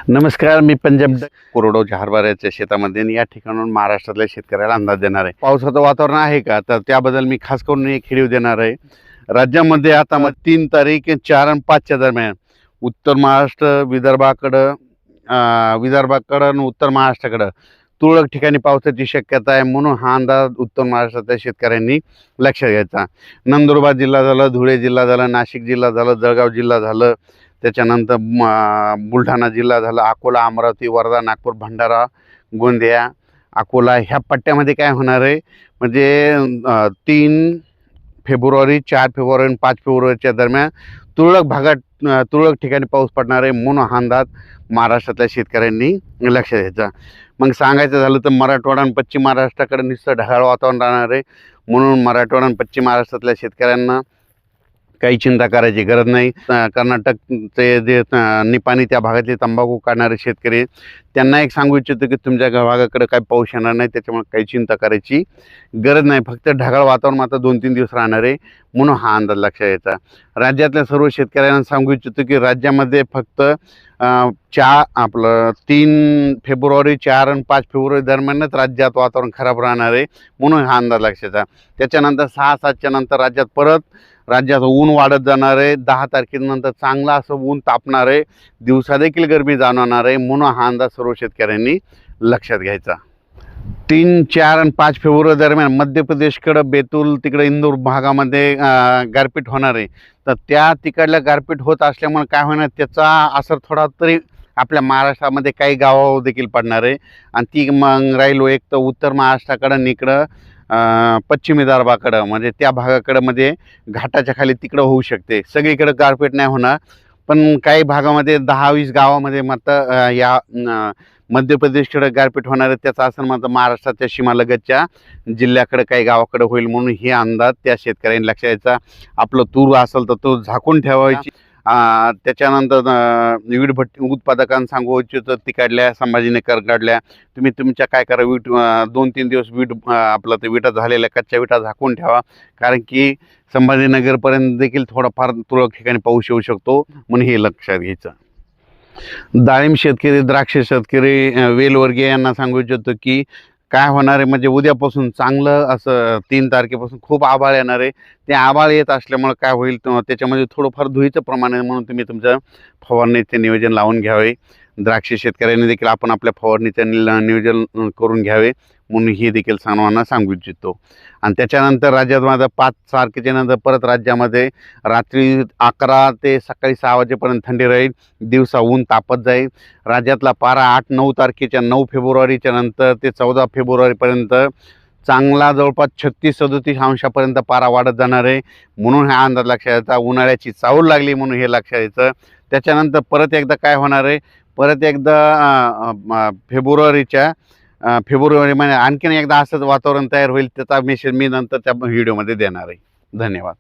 नमस्कार, मी पंजाब कोरडो हरभऱ्याच्या शेतामध्ये आणि या ठिकाणून महाराष्ट्रातल्या शेतकऱ्याला अंदाज देणार आहे. पावसाचं वातावरण आहे का, तर त्याबद्दल मी खास करून एक व्हिडिओ देणार आहे. राज्यामध्ये आता 3 तारीख 4 आणि 5च्या दरम्यान उत्तर महाराष्ट्र, विदर्भाकडं आणि उत्तर महाराष्ट्राकडं तुरळक ठिकाणी पावसाची शक्यता आहे. म्हणून हा अंदाज उत्तर महाराष्ट्रातल्या शेतकऱ्यांनी लक्षात घ्यायचा. नंदुरबार जिल्हा झालं, धुळे जिल्हा झालं, नाशिक जिल्हा झालं, जळगाव जिल्हा झालं, त्याच्यानंतर बुलढाणा जिल्हा झाला, अकोला, अमरावती, वर्धा, नागपूर, भंडारा, गोंदिया, अकोला ह्या पट्ट्यामध्ये काय होणार आहे म्हणजे 3 फेब्रुवारी, 4 फेब्रुवारी आणि 5 फेब्रुवारीच्या दरम्यान तुरळक ठिकाणी पाऊस पडणार आहे. म्हणून हा अंदाज महाराष्ट्रातल्या शेतकऱ्यांनी लक्षात घ्यायचा. मग सांगायचं झालं तर मराठवाडा आणि पश्चिम महाराष्ट्राकडे नुसतं ढगाळ वातावरण राहणार आहे. म्हणून मराठवाडा आणि पश्चिम महाराष्ट्रातल्या शेतकऱ्यांना काही चिंता करायची गरज नाही. कर्नाटकचे जे निपाणी त्या भागातले तंबाखू काढणारे शेतकरी त्यांना एक सांगू इच्छितो की तुमच्या भागाकडे काही पाऊस येणार नाही, त्याच्यामुळे काही चिंता करायची गरज नाही. फक्त ढगाळ वातावरण मात्र 2-3 दिवस राहणार आहे. म्हणून हा अंदाज लक्षात यायचा. राज्यातल्या सर्व शेतकऱ्यांना सांगू इच्छितो की राज्यामध्ये फक्त 3 फेब्रुवारी, 4 आणि 5 फेब्रुवारी दरम्यानच राज्यात वातावरण खराब राहणार आहे. म्हणून हा अंदाज लक्षात. त्याच्यानंतर 6-7च्या नंतर राज्यात ऊन वाढत जाणार आहे. 10 तारखेनंतर चांगला असं ऊन तापणार आहे, दिवसा देखील गरमी जाणवणार आहे. म्हणून हा अंदाज सर्व शेतकऱ्यांनी लक्षात घ्यायचा. 3, 4 आणि 5 फेब्रुवारी दरम्यान मध्य प्रदेशकडं बेतूल तिकडे इंदूर भागामध्ये गारपीट होणार आहे. तर त्या तिकडल्या गारपीट होत असल्यामुळे काय होणार, त्याचा असर थोडा तरी आपल्या महाराष्ट्रामध्ये काही गावावर देखील पडणार आहे. आणि ती मग राहिलो एक तर उत्तर महाराष्ट्राकडं आणि इकडं पश्चिम विदर्भाकडं म्हणजे त्या भागाकडं मध्ये घाटाच्या खाली तिकडं होऊ शकते. सगळीकडं गारपीट नाही होणार, पण काही भागामध्ये 10-20 गावामध्ये मात्र या मध्य प्रदेशकडे गारपीट होणार आहे. त्याचा असर मात्र महाराष्ट्राच्या सीमालगतच्या जिल्ह्याकडे काही गावाकडे होईल. म्हणून हे अंदाज त्या शेतकऱ्यांनी लक्षात घ्यायचा. आपलं तूर असेल तर तो झाकून ठेवायची. त्याच्यानंतर वीट उत्पादकांना सांगू इच्छितो तिकडल्या संभाजीनगरकडल्या तुम्ही तुमच्या काय करा, 2-3 दिवस आपलं ते विटा झालेल्या कच्च्या विटा झाकून ठेवा. कारण की संभाजीनगरपर्यंत देखील थोडाफार तुरळक ठिकाणी पाऊस येऊ शकतो. म्हणून हे लक्षात घ्यायचं. डाळिंब शेतकरी, द्राक्ष शेतकरी, वेलवर्गीय यांना सांगू इच्छितो की काय होणार आहे म्हणजे उद्यापासून चांगलं असं 3 तारखेपासून खूप आभाळ येणार आहे. ते आभाळ येत असल्यामुळे काय होईल त्याच्यामध्ये थोडंफार धुळीचं प्रमाण आहे. म्हणून तुम्ही तुमचं फवारणीचे नियोजन लावून घ्यावे. द्राक्ष शेतकऱ्यांनी देखील आपण आपल्या फवारणीचं नियोजन करून घ्यावे. म्हणून हे देखील सर्वांना सांगू इच्छितो. आणि त्याच्यानंतर राज्यात माझं 5 तारखेच्या नंतर परत राज्यामध्ये रात्री 11 ते सकाळी 6 वाजेपर्यंत थंडी राहील, दिवसा ऊन तापत जाईल. राज्यातला पारा 8-9 तारखेच्या 9 फेब्रुवारीच्या नंतर ते 14 फेब्रुवारीपर्यंत चांगला जवळपास 36-37 अंशापर्यंत पारा वाढत जाणार आहे. म्हणून हा अंदाज लक्षात यायचा. उन्हाळ्याची चाहूल लागली म्हणून हे लक्षात यायचं. त्याच्यानंतर परत एकदा काय होणार आहे, परत एकदा फेब्रुवारी महिन्यात आणखीन एकदा असंच वातावरण तयार होईल. त्याचा मेसेज मी नंतर त्या व्हिडिओमध्ये देणार आहे. धन्यवाद.